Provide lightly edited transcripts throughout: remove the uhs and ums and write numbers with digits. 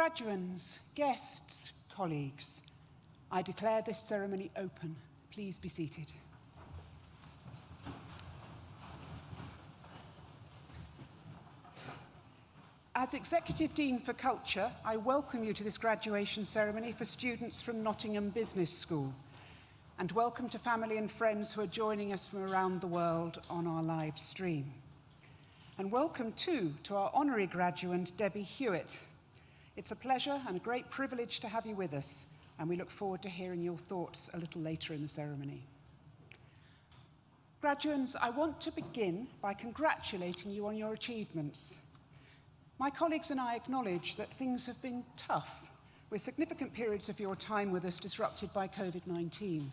Graduands, guests, colleagues, I declare this ceremony open. Please be seated. As Executive Dean for Culture, I welcome you to this graduation ceremony for students from Nottingham Business School, and welcome to family and friends who are joining us from around the world on our live stream. And welcome too to our honorary graduate, Debbie Hewitt. It's a pleasure and a great privilege to have you with us, and we look forward to hearing your thoughts a little later in the ceremony. Graduands, I want to begin by congratulating you on your achievements. My colleagues and I acknowledge that things have been tough, with significant periods of your time with us disrupted by COVID-19.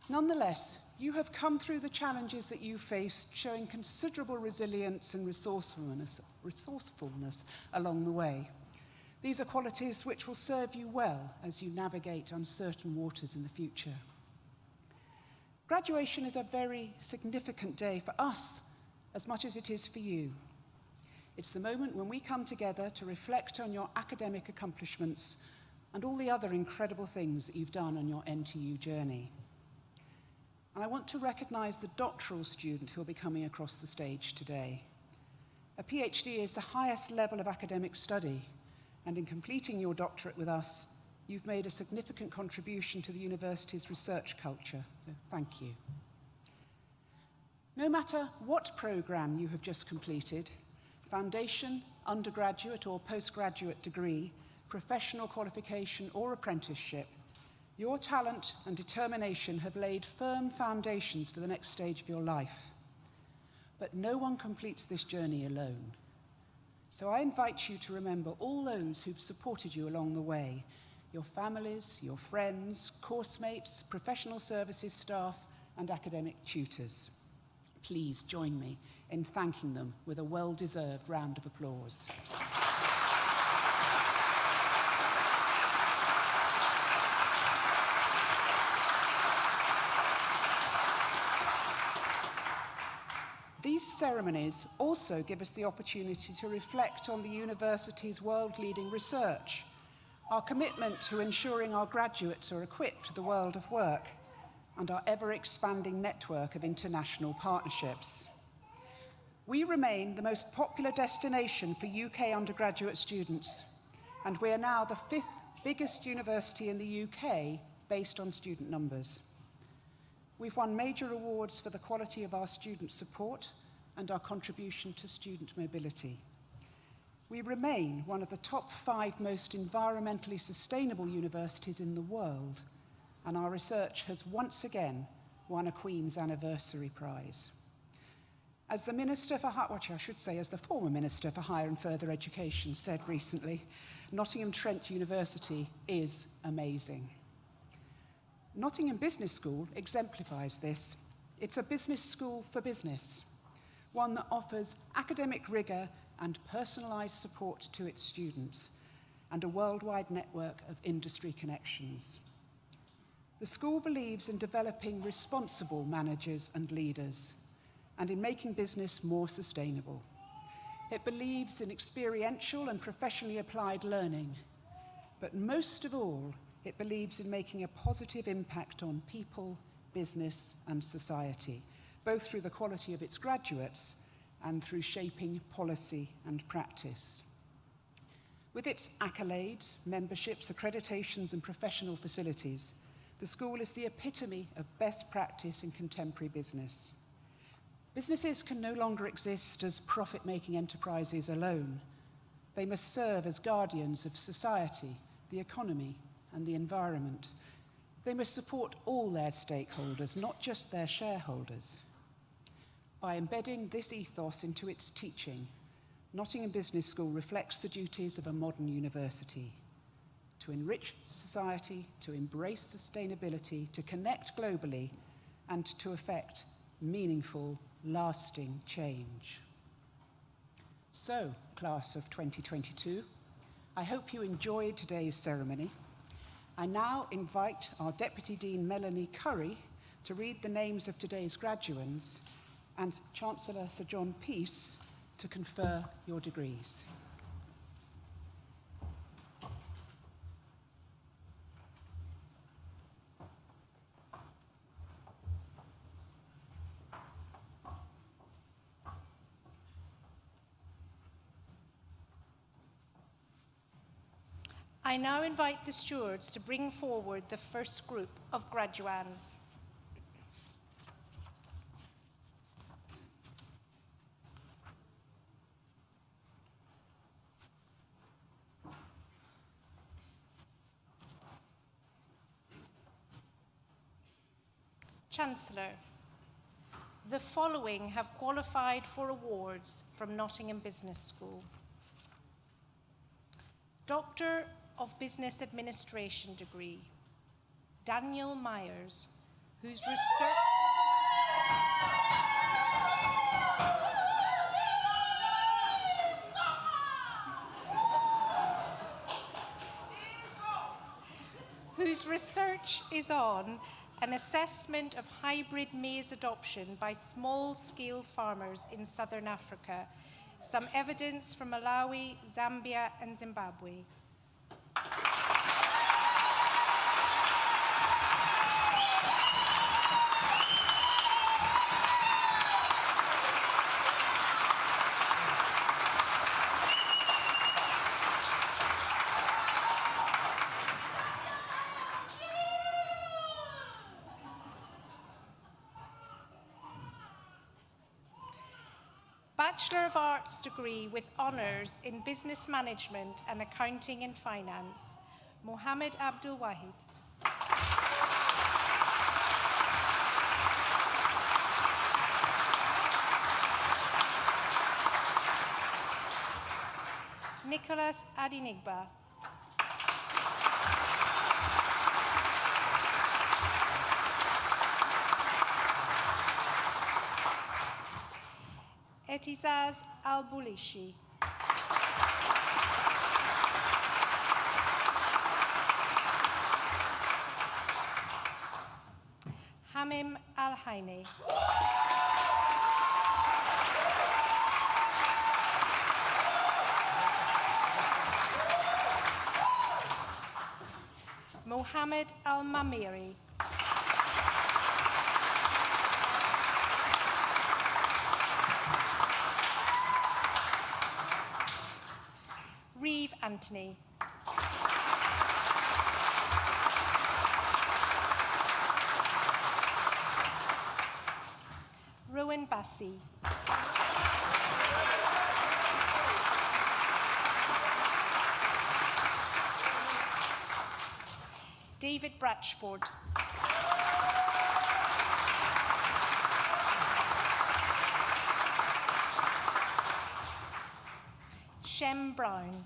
Nonetheless, you have come through the challenges that you faced, showing considerable resilience and resourcefulness along the way. These are qualities which will serve you well as you navigate uncertain waters in the future. Graduation is a very significant day for us as much as it is for you. It's the moment when we come together to reflect on your academic accomplishments and all the other incredible things that you've done on your NTU journey. And I want to recognise the doctoral student who will be coming across the stage today. A PhD is the highest level of academic study, and in completing your doctorate with us, you've made a significant contribution to the university's research culture, so thank you. No matter what programme you have just completed, foundation, undergraduate or postgraduate degree, professional qualification or apprenticeship, your talent and determination have laid firm foundations for the next stage of your life. But no one completes this journey alone. So I invite you to remember all those who've supported you along the way, your families, your friends, course mates, professional services staff, and academic tutors. Please join me in thanking them with a well-deserved round of applause. These ceremonies also give us the opportunity to reflect on the university's world-leading research, our commitment to ensuring our graduates are equipped for the world of work, and our ever-expanding network of international partnerships. We remain the most popular destination for UK undergraduate students, and we are now the 5th biggest university in the UK based on student numbers. We've won major awards for the quality of our student support and our contribution to student mobility. We remain one of the top 5 most environmentally sustainable universities in the world, and our research has once again won a Queen's Anniversary Prize. As the former Minister for Higher and Further Education said recently, Nottingham Trent University is amazing. Nottingham Business School exemplifies this. It's a business school for business, one that offers academic rigour and personalised support to its students, and a worldwide network of industry connections. The school believes in developing responsible managers and leaders, and in making business more sustainable. It believes in experiential and professionally applied learning, but most of all, it believes in making a positive impact on people, business, and society, both through the quality of its graduates and through shaping policy and practice. With its accolades, memberships, accreditations, and professional facilities, the school is the epitome of best practice in contemporary business. Businesses can no longer exist as profit-making enterprises alone. They must serve as guardians of society, the economy, and the environment. They must support all their stakeholders, not just their shareholders. By embedding this ethos into its teaching, Nottingham Business School reflects the duties of a modern university: to enrich society, to embrace sustainability, to connect globally, and to effect meaningful, lasting change. So, class of 2022, I hope you enjoyed today's ceremony. I now invite our Deputy Dean Melanie Curry to read the names of today's graduands, and Chancellor Sir John Peace to confer your degrees. I now invite the stewards to bring forward the first group of graduands. Chancellor, the following have qualified for awards from Nottingham Business School. Doctor of Business Administration degree, Daniel Myers, whose research is on an assessment of hybrid maize adoption by small-scale farmers in southern Africa, some evidence from Malawi, Zambia, and Zimbabwe. Bachelor of Arts degree with honours in Business Management and Accounting and Finance, Mohammed Abdul Wahid. Nicholas Adinigba. Etizaz Al-Bulishi. Hamim Al-Haini. Mohammed Al-Mamiri. Reeve Anthony. Rowan Bassi. David Bratchford. Shem Brown.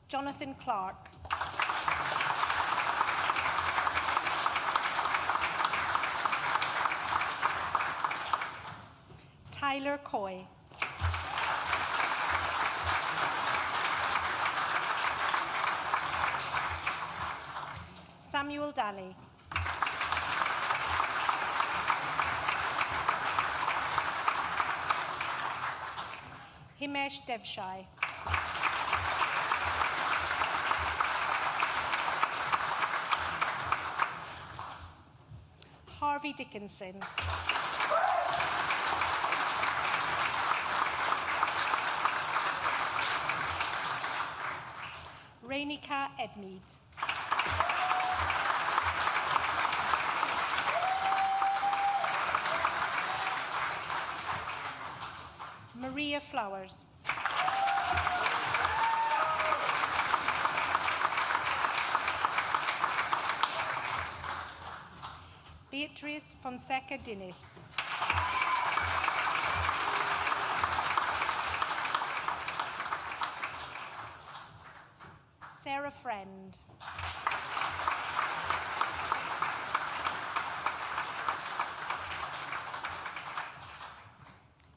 Jonathan Clark. Tyler Coy. Samuel Daly. Himesh Devshai. Harvey Dickinson. Rainika Edmead. Maria Flowers. Beatrice Fonseca Dinis. Sarah Friend.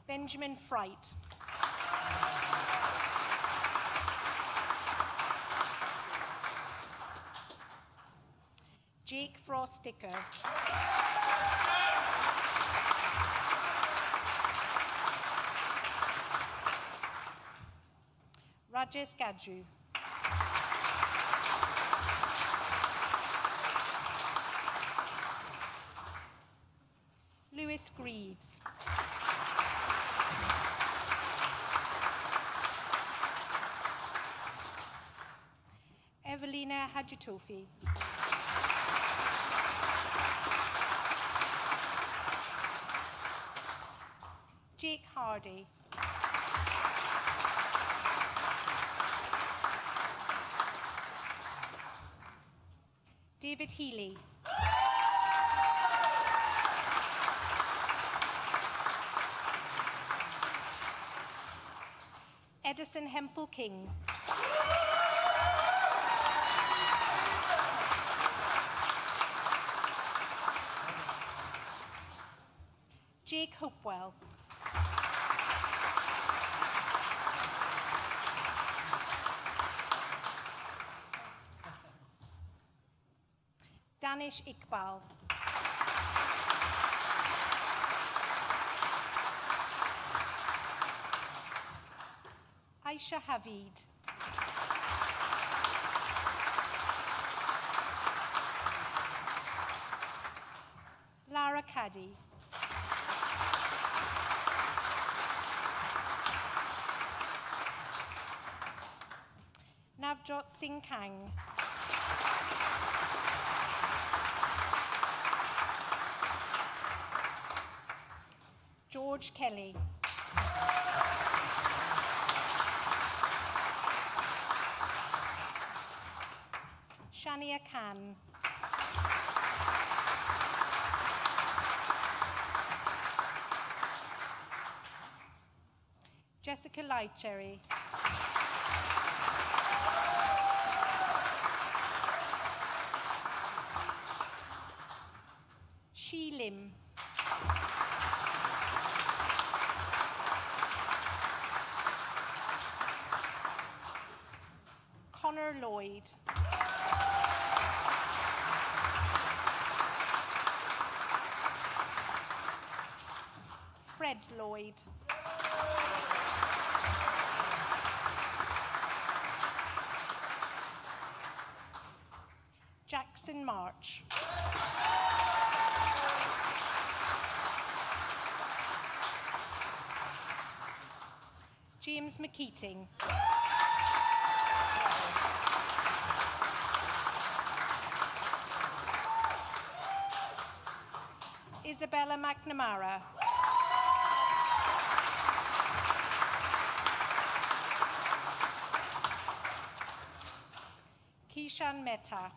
Benjamin Fright. Jake Frost-Dicker. Rajesh Gadju. Lewis Alice Greaves. Evelina Hajitofi. Jake Hardy. David Healy. Edison Hempel King. Jake Hopewell. Danish Iqbal. Aisha Havid. Lara Caddy. Navjot Singh Kang. George Kelly. Shania Khan. Jessica Lightcherry. Shi Lim. Connor Lloyd. Fred Lloyd. Jackson March. James McKeating. Isabella McNamara. Kishan Mehta.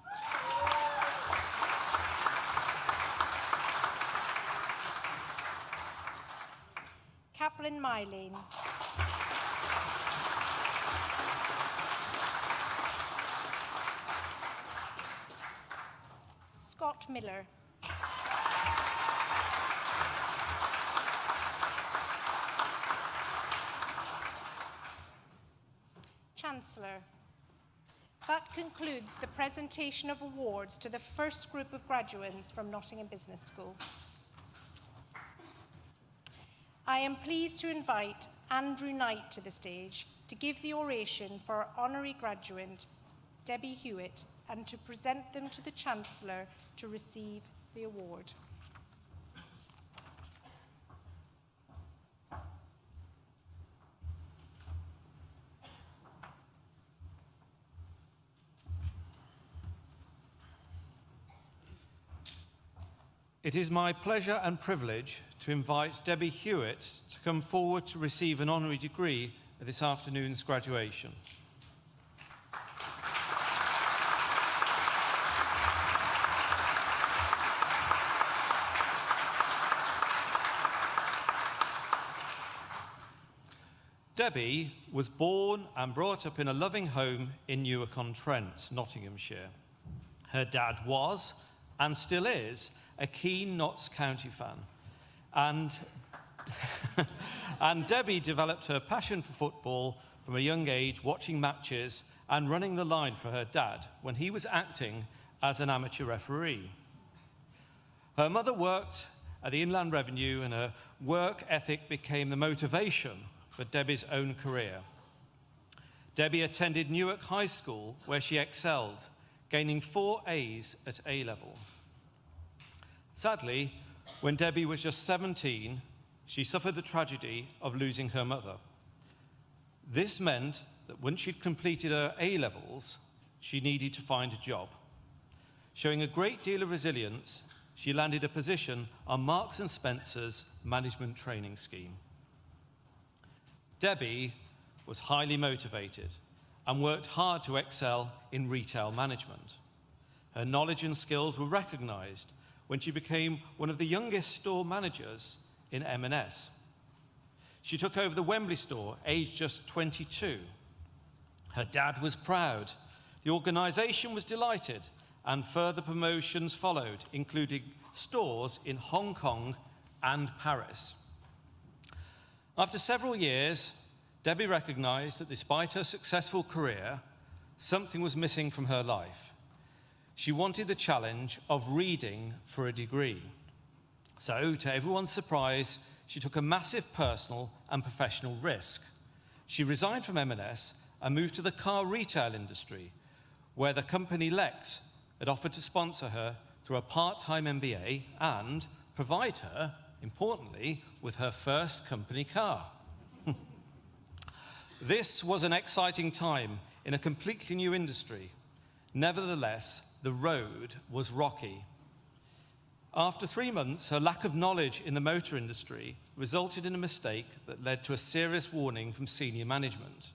Kaplan Mylene. Scott Miller. Chancellor. That concludes the presentation of awards to the first group of graduates from Nottingham Business School. I am pleased to invite Andrew Knight to the stage to give the oration for our honorary graduate, Debbie Hewitt, and to present them to the Chancellor to receive the award. It is my pleasure and privilege to invite Debbie Hewitt to come forward to receive an honorary degree at this afternoon's graduation. Debbie was born and brought up in a loving home in Newark-on-Trent, Nottinghamshire. Her dad was, and still is, a keen Notts County fan. And Debbie developed her passion for football from a young age, watching matches and running the line for her dad when he was acting as an amateur referee. Her mother worked at the Inland Revenue, and her work ethic became the motivation for Debbie's own career. Debbie attended Newark High School, where she excelled, gaining 4 A's at A-level. Sadly, When Debbie was just 17, she suffered the tragedy of losing her mother. This meant that once she'd completed her A-levels, she needed to find a job. Showing a great deal of resilience, she landed a position on Marks & Spencer's management training scheme. Debbie was highly motivated and worked hard to excel in retail management. Her knowledge and skills were recognised when she became one of the youngest store managers in M&S. She took over the Wembley store, aged just 22. Her dad was proud. The organisation was delighted, and further promotions followed, including stores in Hong Kong and Paris. After several years, Debbie recognised that despite her successful career, something was missing from her life. She wanted the challenge of reading for a degree. So, to everyone's surprise, she took a massive personal and professional risk. She resigned from M&S and moved to the car retail industry, where the company Lex had offered to sponsor her through a part-time MBA and provide her, importantly, with her first company car. This was an exciting time in a completely new industry. Nevertheless, the road was rocky. After 3 months, her lack of knowledge in the motor industry resulted in a mistake that led to a serious warning from senior management.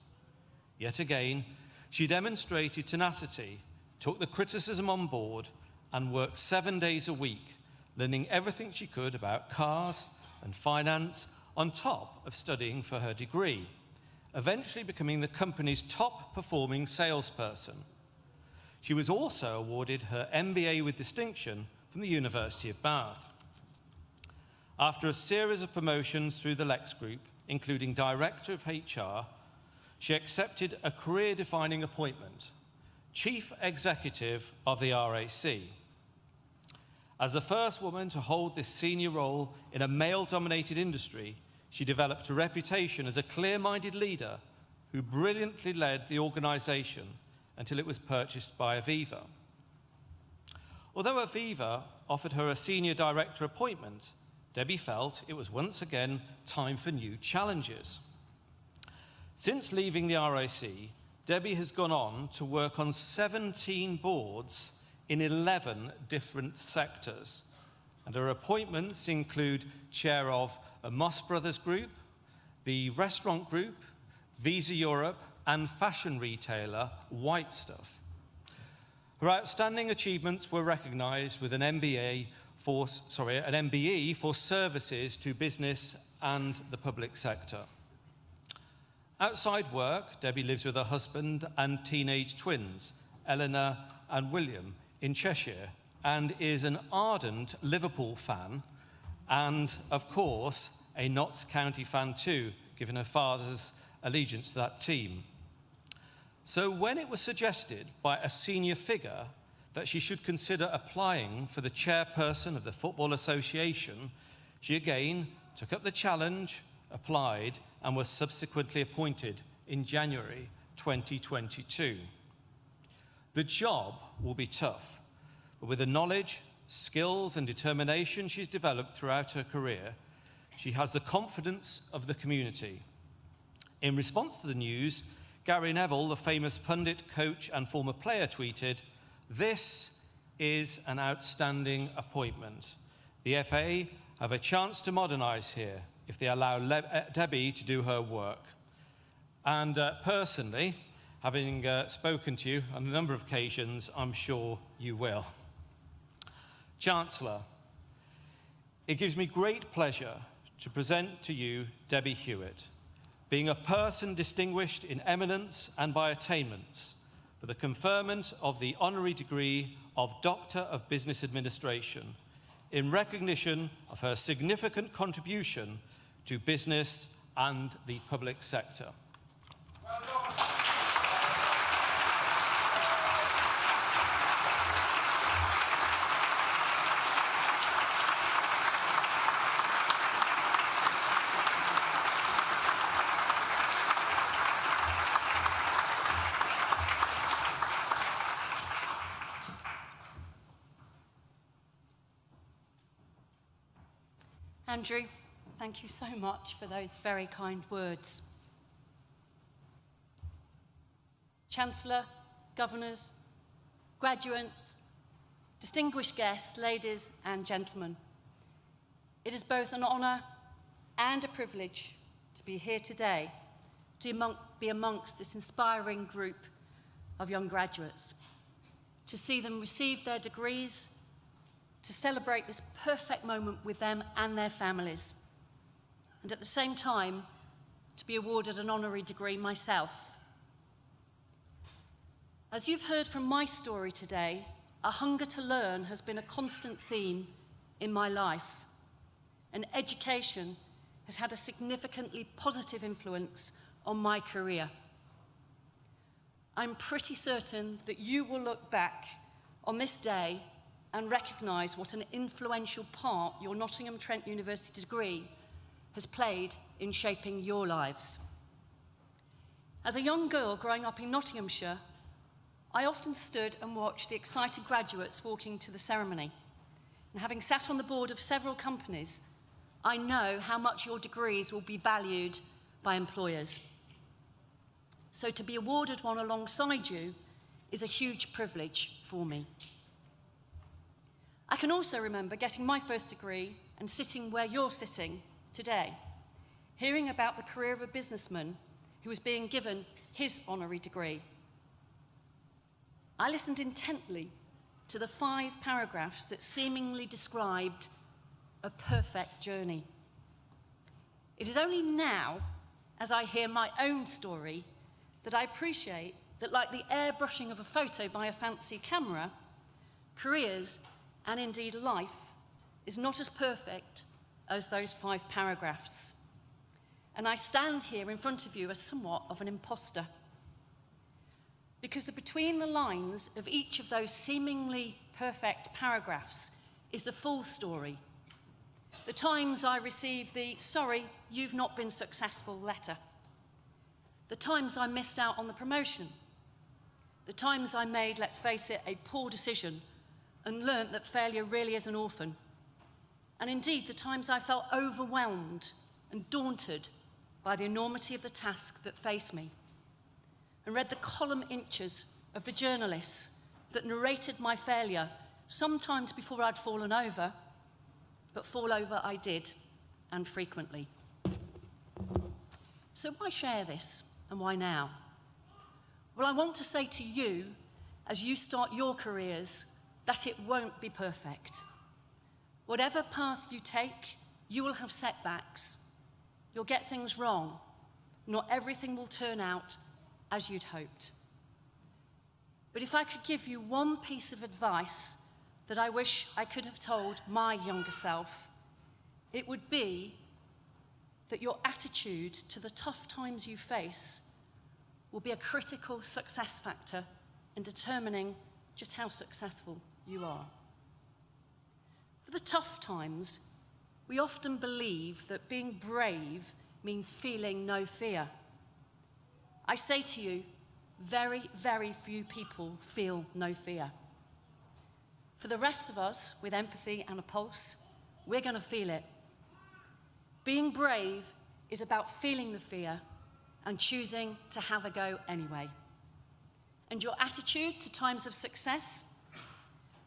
Yet again, she demonstrated tenacity, took the criticism on board, and worked 7 days a week, learning everything she could about cars and finance, on top of studying for her degree, eventually becoming the company's top-performing salesperson. She was also awarded her MBA with distinction from the University of Bath. After a series of promotions through the Lex Group, including Director of HR, she accepted a career-defining appointment, Chief Executive of the RAC. As the first woman to hold this senior role in a male-dominated industry, she developed a reputation as a clear-minded leader who brilliantly led the organisation until it was purchased by Aviva. Although Aviva offered her a senior director appointment, Debbie felt it was once again time for new challenges. Since leaving the RAC, Debbie has gone on to work on 17 boards in 11 different sectors, and her appointments include chair of a Moss Brothers Group, the restaurant group, Visa Europe, and fashion retailer White Stuff. Her outstanding achievements were recognised with an MBE for services to business and the public sector. Outside work, Debbie lives with her husband and teenage twins, Eleanor and William, in Cheshire, and is an ardent Liverpool fan and, of course, a Notts County fan too, given her father's allegiance to that team. So when it was suggested by a senior figure that she should consider applying for the chairperson of the Football Association, she again took up the challenge, applied, and was subsequently appointed in January 2022. The job will be tough, but with the knowledge, skills, and determination she's developed throughout her career, she has the confidence of the community. In response to the news, Gary Neville, the famous pundit, coach, and former player, tweeted, "This is an outstanding appointment. The FA have a chance to modernise here if they allow Debbie to do her work." And personally, having spoken to you on a number of occasions, I'm sure you will. Chancellor, it gives me great pleasure to present to you Debbie Hewitt, being a person distinguished in eminence and by attainments, for the conferment of the honorary degree of Doctor of Business Administration, in recognition of her significant contribution to business and the public sector. Well done. Andrew, thank you so much for those very kind words. Chancellor, governors, graduates, distinguished guests, ladies and gentlemen, it is both an honour and a privilege to be here today to be amongst this inspiring group of young graduates, to see them receive their degrees, to celebrate this perfect moment with them and their families, and at the same time, to be awarded an honorary degree myself. As you've heard from my story today, a hunger to learn has been a constant theme in my life, and education has had a significantly positive influence on my career. I'm pretty certain that you will look back on this day and recognise what an influential part your Nottingham Trent University degree has played in shaping your lives. As a young girl growing up in Nottinghamshire, I often stood and watched the excited graduates walking to the ceremony. And having sat on the board of several companies, I know how much your degrees will be valued by employers. So to be awarded one alongside you is a huge privilege for me. I can also remember getting my first degree and sitting where you're sitting today, hearing about the career of a businessman who was being given his honorary degree. I listened intently to the 5 paragraphs that seemingly described a perfect journey. It is only now, as I hear my own story, that I appreciate that, like the airbrushing of a photo by a fancy camera, careers, and indeed life, is not as perfect as those 5 paragraphs. And I stand here in front of you as somewhat of an imposter. Because between the lines of each of those seemingly perfect paragraphs is the full story. The times I received the "sorry, you've not been successful" letter. The times I missed out on the promotion. The times I made, let's face it, a poor decision and learnt that failure really is an orphan. And indeed, the times I felt overwhelmed and daunted by the enormity of the task that faced me, and read the column inches of the journalists that narrated my failure, sometimes before I'd fallen over, but fall over I did, and frequently. So why share this, and why now? Well, I want to say to you, as you start your careers, that it won't be perfect. Whatever path you take, you will have setbacks. You'll get things wrong. Not everything will turn out as you'd hoped. But if I could give you one piece of advice that I wish I could have told my younger self, it would be that your attitude to the tough times you face will be a critical success factor in determining just how successful you are. For the tough times, we often believe that being brave means feeling no fear. I say to you, very, very few people feel no fear. For the rest of us, with empathy and a pulse, we're going to feel it. Being brave is about feeling the fear and choosing to have a go anyway. And your attitude to times of success,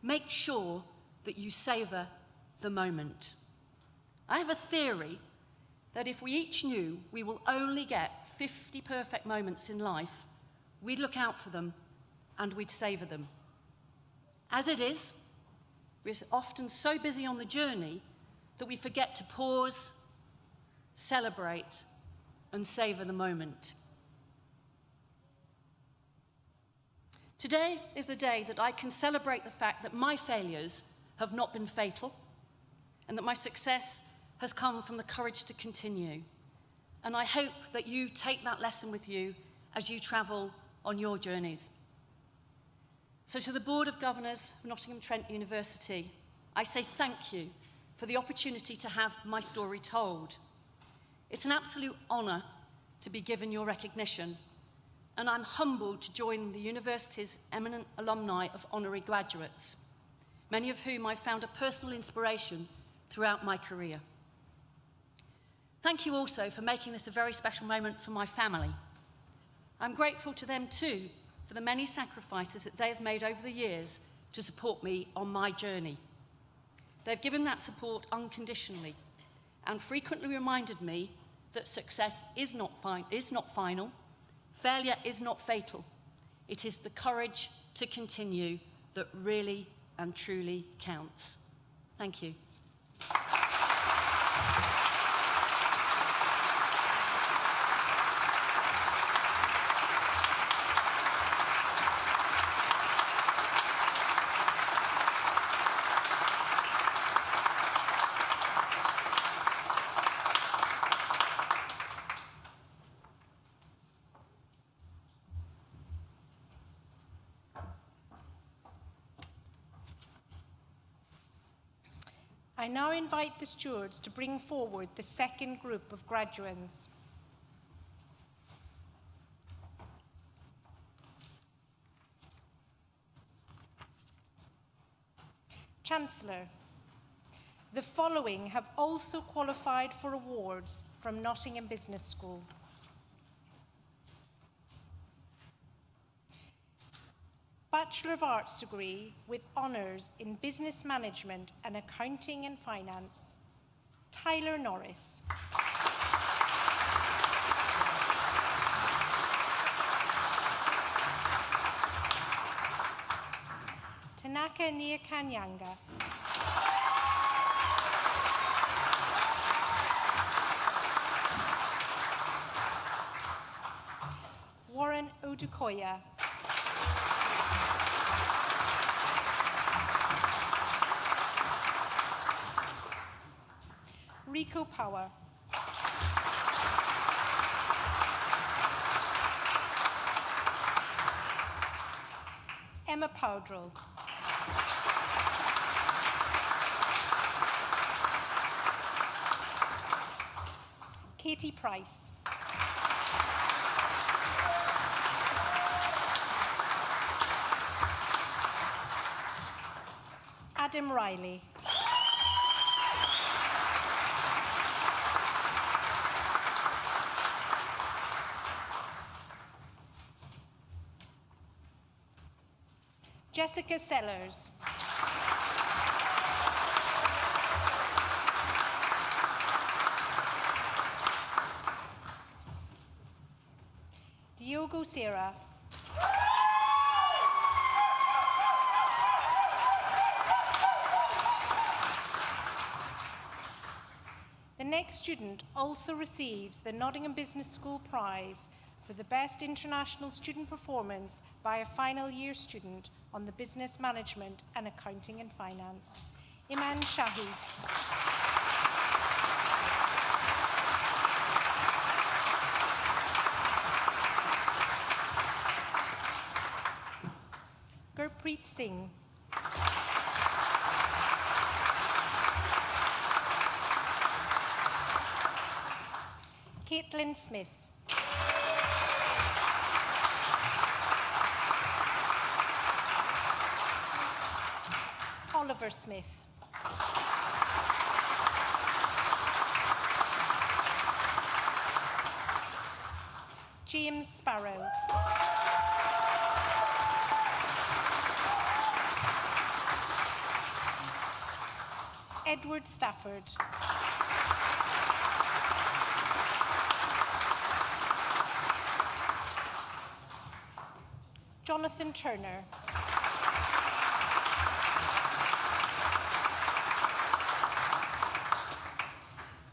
make sure that you savour the moment. I have a theory that if we each knew we will only get 50 perfect moments in life, we'd look out for them and we'd savour them. As it is, we're often so busy on the journey that we forget to pause, celebrate, and savour the moment. Today is the day that I can celebrate the fact that my failures have not been fatal and that my success has come from the courage to continue. And I hope that you take that lesson with you as you travel on your journeys. So to the Board of Governors of Nottingham Trent University, I say thank you for the opportunity to have my story told. It's an absolute honour to be given your recognition, and I'm humbled to join the university's eminent alumni of honorary graduates, many of whom I found a personal inspiration throughout my career. Thank you also for making this a very special moment for my family. I'm grateful to them too for the many sacrifices that they have made over the years to support me on my journey. They've given that support unconditionally and frequently reminded me that success is not final, failure is not fatal. It is the courage to continue that really and truly counts. Thank you. I now invite the stewards to bring forward the second group of graduands. Chancellor, the following have also qualified for awards from Nottingham Business School. Bachelor of Arts degree with honours in Business Management and Accounting and Finance, Tyler Norris. Tanaka Nyakanyanga. Warren Odukoya. Rico Power. Emma Powdrell. Katie Price. Adam Riley. Jessica Sellers. Diogo Serra. The next student also receives the Nottingham Business School Prize for the Best International Student Performance by a final year student on the Business Management and Accounting and Finance. Iman Shahid. Gurpreet Singh. Caitlin Smith. Oliver Smith. James Sparrow. Edward Stafford. Jonathan Turner.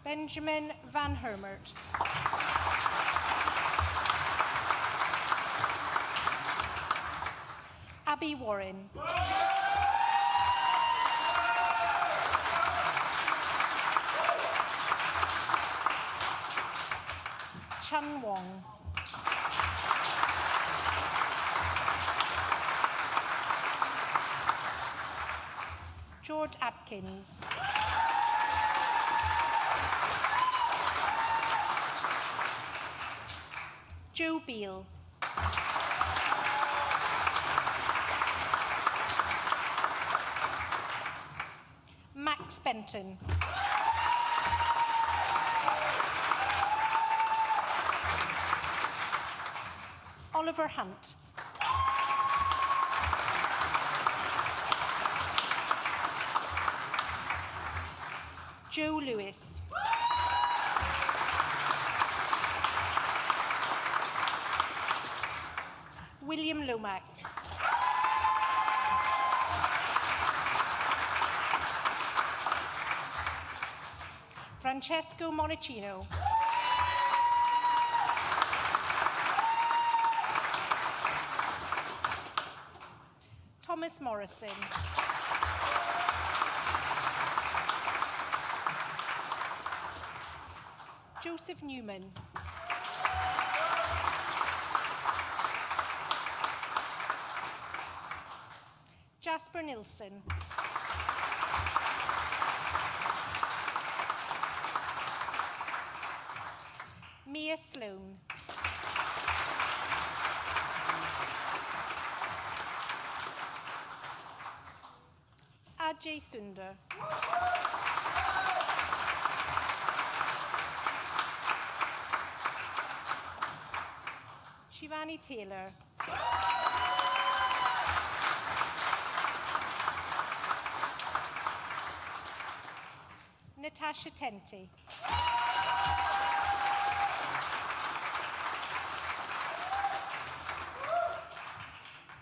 Benjamin Van Hermert. Abby Warren. Chan Wong. George Atkins. Joe Beale. Max Benton. Oliver Hunt. Joe Lewis. William Lomax. Francesco Monicino. Thomas Morrison. Joseph Newman. Jasper Nilsson. Mia Sloan. Ajay Sundar. Shivani Taylor. Natasha Tenti.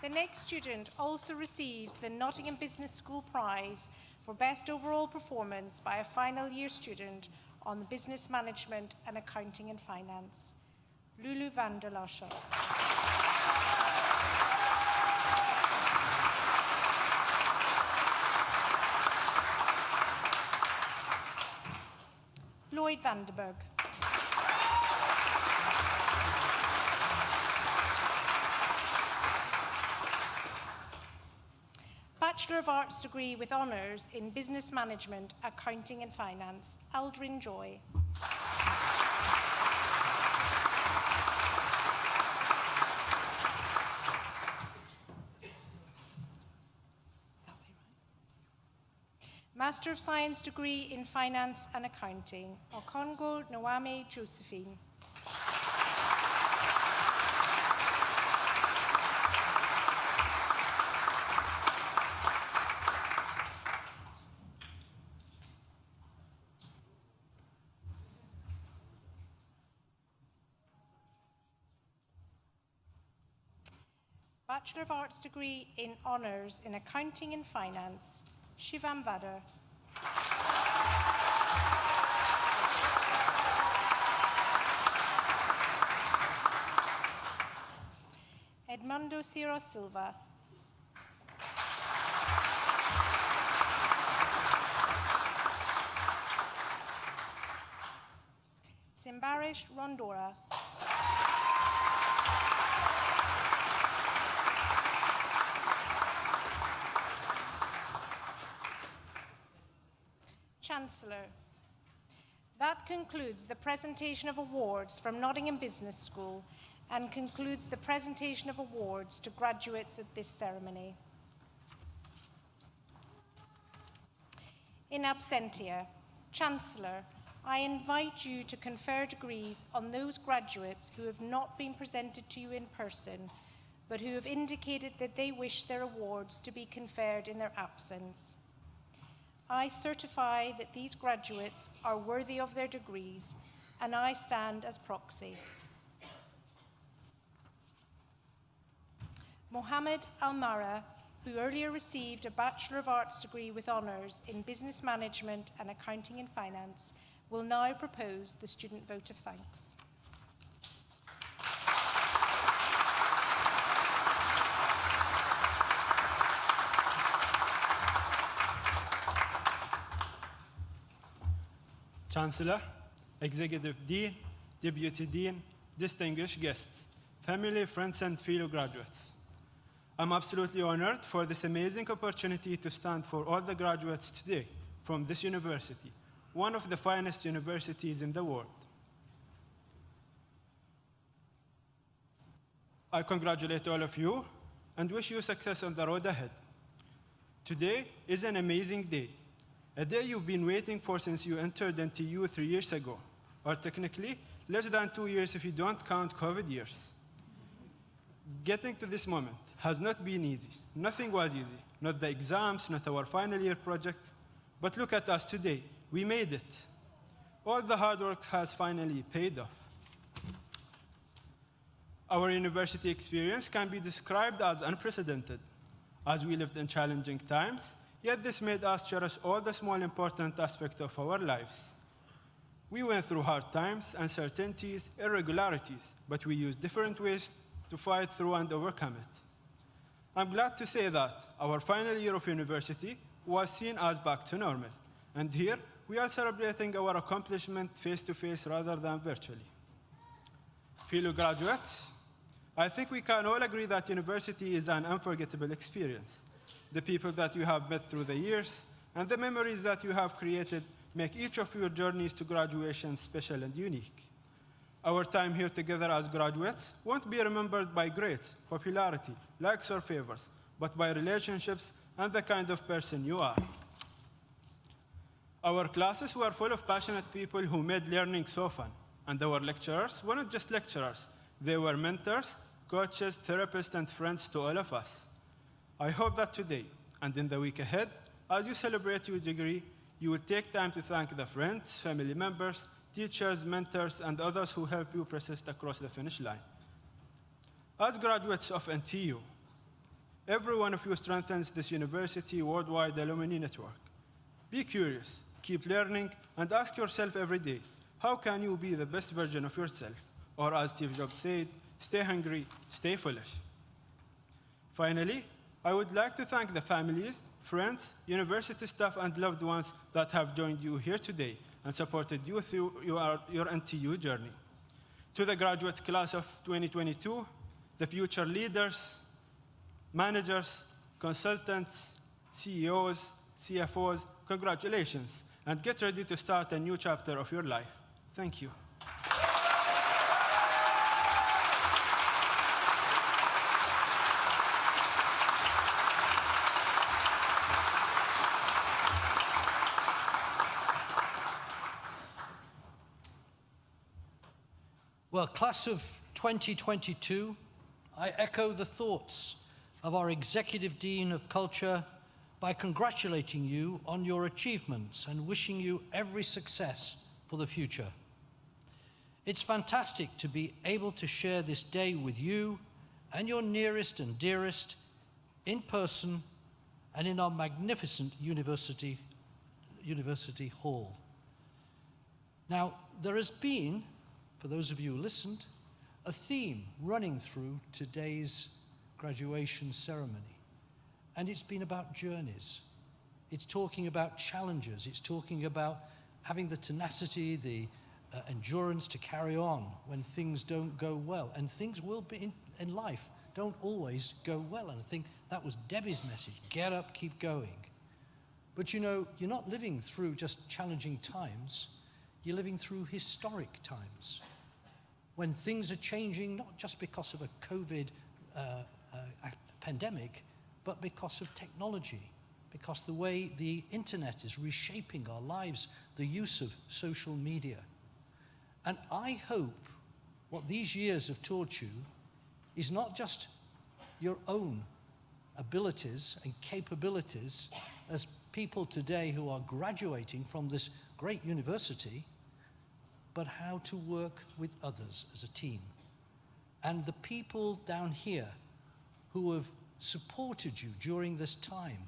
The next student also receives the Nottingham Business School Prize for Best Overall Performance by a final year student on Business Management and Accounting and Finance. Lulu van der Lasche. Lloyd Vanderberg. Bachelor of Arts degree with honours in Business Management, Accounting and Finance, Aldrin Joy. Master of Science degree in Finance and Accounting, Okongo Nwame Josephine. Bachelor of Arts degree in Honours in Accounting and Finance, Shivam Vadar. Edmundo Ciro Silva. Simbarish Rondora. Chancellor. That concludes the presentation of awards from Nottingham Business School and concludes the presentation of awards to graduates at this ceremony. In absentia, Chancellor, I invite you to confer degrees on those graduates who have not been presented to you in person, but who have indicated that they wish their awards to be conferred in their absence. I certify that these graduates are worthy of their degrees, and I stand as proxy. Mohammed Almara, who earlier received a Bachelor of Arts degree with honours in Business Management and Accounting and Finance, will now propose the student vote of thanks. Chancellor, Executive Dean, Deputy Dean, distinguished guests, family, friends, and fellow graduates. I'm absolutely honored for this amazing opportunity to stand for all the graduates today from this university, one of the finest universities in the world. I congratulate all of you and wish you success on the road ahead. Today is an amazing day. A day you've been waiting for since you entered NTU 3 years ago, or technically, less than 2 years if you don't count COVID years. Getting to this moment has not been easy. Nothing was easy. Not the exams, not our final year projects. But look at us today. We made it. All the hard work has finally paid off. Our university experience can be described as unprecedented, as we lived in challenging times, yet this made us cherish all the small important aspects of our lives. We went through hard times, uncertainties, irregularities, but we used different ways to fight through and overcome it. I'm glad to say that our final year of university was seen as back to normal, and here we are celebrating our accomplishment face-to-face rather than virtually. Fellow graduates, I think we can all agree that university is an unforgettable experience. The people that you have met through the years and the memories that you have created make each of your journeys to graduation special and unique. Our time here together as graduates won't be remembered by grades, popularity, likes or favors, but by relationships and the kind of person you are. Our classes were full of passionate people who made learning so fun, and our lecturers were not just lecturers. They were mentors, coaches, therapists, and friends to all of us. I hope that today, and in the week ahead, as you celebrate your degree, you will take time to thank the friends, family members, teachers, mentors, and others who help you persist across the finish line. As graduates of NTU, every one of you strengthens this university worldwide alumni network. Be curious, keep learning, and ask yourself every day, how can you be the best version of yourself? Or as Steve Jobs said, stay hungry, stay foolish. Finally, I would like to thank the families, friends, university staff, and loved ones that have joined you here today and supported you through your NTU journey. To the graduate class of 2022, the future leaders, managers, consultants, CEOs, CFOs, congratulations, and get ready to start a new chapter of your life. Thank you. Well, class of 2022, I echo the thoughts of our Executive Dean of Culture by congratulating you on your achievements and wishing you every success for the future. It's fantastic to be able to share this day with you and your nearest and dearest in person and in our magnificent university hall. Now, there has been, for those of you who listened, a theme running through today's graduation ceremony. And it's been about journeys. It's talking about challenges. It's talking about having the tenacity, the endurance to carry on when things don't go well. And things will be in life don't always go well. And I think that was Debbie's message. Get up, keep going. But you know, you're not living through just challenging times. You're living through historic times when things are changing, not just because of a COVID pandemic, but because of technology, because the way the internet is reshaping our lives, the use of social media. And I hope what these years have taught you is not just your own abilities and capabilities as people today who are graduating from this great university, but how to work with others as a team. And the people down here who have supported you during this time.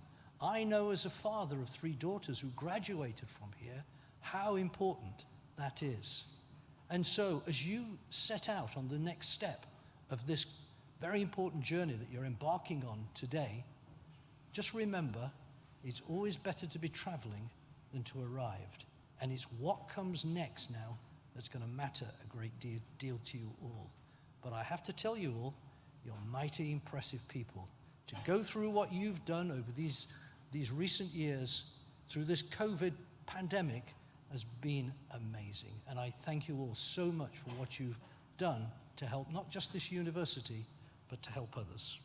I know as a father of 3 daughters who graduated from here, how important that is. And so as you set out on the next step of this very important journey that you're embarking on today, just remember, it's always better to be traveling than to arrived. And it's what comes next now that's going to matter a great deal to you all. But I have to tell you all, you're mighty impressive people. To go through what you've done over these recent years, through this COVID pandemic, has been amazing. And I thank you all so much for what you've done to help not just this university, but to help others.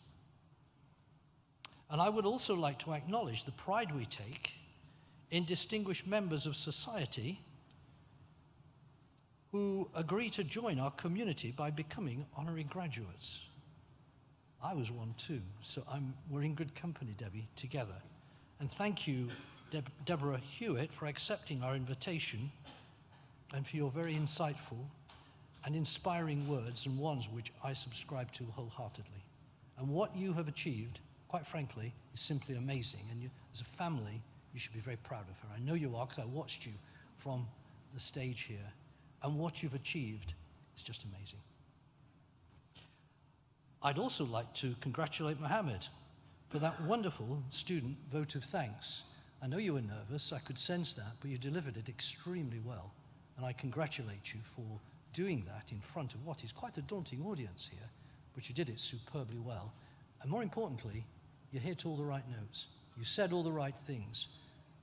And I would also like to acknowledge the pride we take in distinguished members of society who agree to join our community by becoming honorary graduates. I was one too, so we're in good company, Debbie, together. And thank you, Deborah Hewitt, for accepting our invitation and for your very insightful and inspiring words, and ones which I subscribe to wholeheartedly. And what you have achieved, quite frankly, is simply amazing. And you, as a family, you should be very proud of her. I know you are, because I watched you from the stage here. And what you've achieved is just amazing. I'd also like to congratulate Mohammed for that wonderful student vote of thanks. I know you were nervous, I could sense that, but you delivered it extremely well. And I congratulate you for doing that in front of what is quite a daunting audience here, but you did it superbly well. And more importantly, you hit all the right notes. You said all the right things.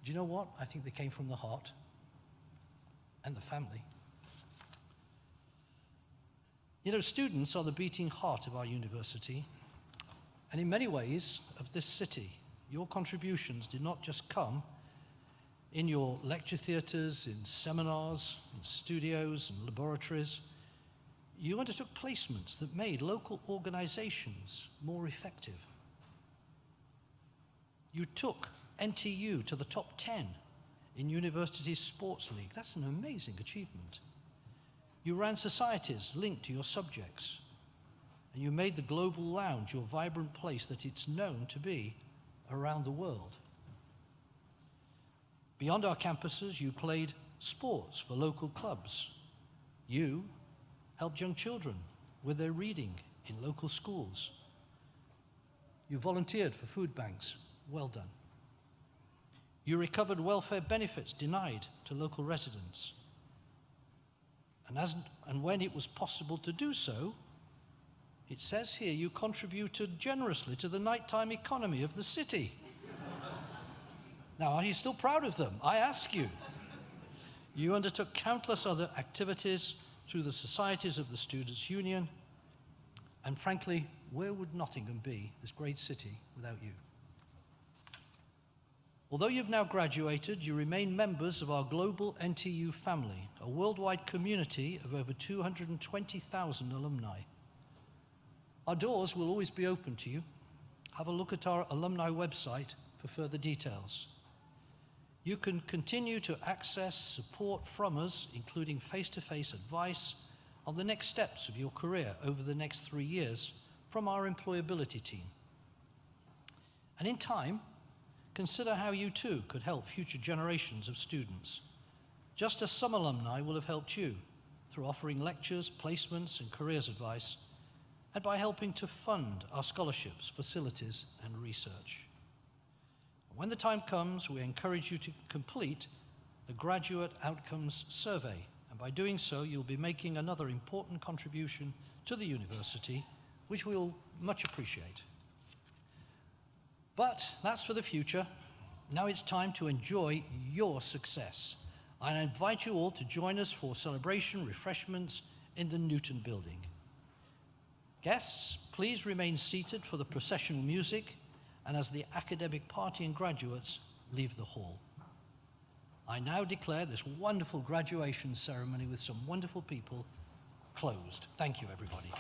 Do you know what? I think they came from the heart and the family. You know, students are the beating heart of our university, and in many ways of this city. Your contributions did not just come in your lecture theatres, in seminars, in studios and laboratories. You undertook placements that made local organisations more effective. You took NTU to the top 10 in University's Sports League. That's an amazing achievement. You ran societies linked to your subjects, and you made the Global Lounge your vibrant place that it's known to be around the world. Beyond our campuses, you played sports for local clubs. You helped young children with their reading in local schools. You volunteered for food banks. Well done. You recovered welfare benefits denied to local residents. And when it was possible to do so, it says here you contributed generously to the nighttime economy of the city. Now, are you still proud of them? I ask you. You undertook countless other activities through the societies of the Students' Union, and frankly, where would Nottingham be, this great city, without you? Although you've now graduated, you remain members of our global NTU family, a worldwide community of over 220,000 alumni. Our doors will always be open to you. Have a look at our alumni website for further details. You can continue to access support from us, including face-to-face advice on the next steps of your career over the next 3 years from our employability team. And in time, consider how you too could help future generations of students, just as some alumni will have helped you through offering lectures, placements, and careers advice, and by helping to fund our scholarships, facilities, and research. When the time comes, we encourage you to complete the Graduate Outcomes Survey, and by doing so, you'll be making another important contribution to the university, which we'll much appreciate. But that's for the future. Now it's time to enjoy your success. I invite you all to join us for celebration refreshments in the Newton building. Guests, please remain seated for the processional music and as the academic party and graduates leave the hall. I now declare this wonderful graduation ceremony with some wonderful people closed. Thank you, everybody.